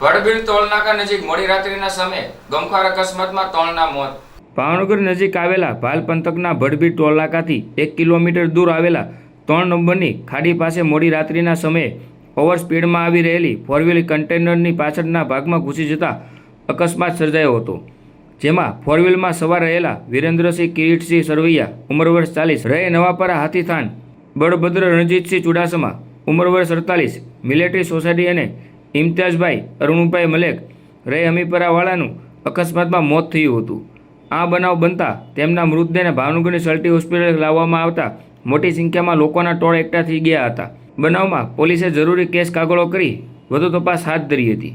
ભડબીડ ટોલનાકા નજીક મોડી રાત્રિના સમયે ગમખ્વાર અકસ્માતમાં 3ના મોત. ભાવનગર નજીક આવેલા ભાલ પંથકના ભડબીડ ટોલનાકાથી 1 કિલોમીટર દૂર આવેલા 3 નંબરની ખાડી પાસે મોડી રાત્રિના સમયે ઓવર સ્પીડમાં આવી રહેલી ફોરવ્હીલ કન્ટેનરની પાછળના ભાગમાં ઘૂસી જતા અકસ્માત સર્જાયો હતો. જેમાં ફોરવ્હીલમાં સવાર રહેલા વિરેન્દ્રસિંહ કિરીટસિંહ સરવૈયા ઉંમર વર્ષ 40 રહે નવાપરા હાથીથાન, બળભદ્ર રણજીતસિંહ ચુડાસમા ઉંમર વર્ષ 48 મિલિટરી સોસાયટી અને ઇમ્તિયાઝભાઈ અરુણભાઈ મલેક રહે અમીપરાવાળાનું અકસ્માતમાં મોત થયું હતું. આ બનાવ બનતા તેમના મૃતદેહને ભાવનગરની સલટી હોસ્પિટલ લાવવામાં આવતા મોટી સંખ્યામાં લોકોના ટોળ એકઠા થઈ ગયા હતા. બનાવમાં પોલીસે જરૂરી કેસ કાગળો કરી વધુ તપાસ હાથ ધરી હતી.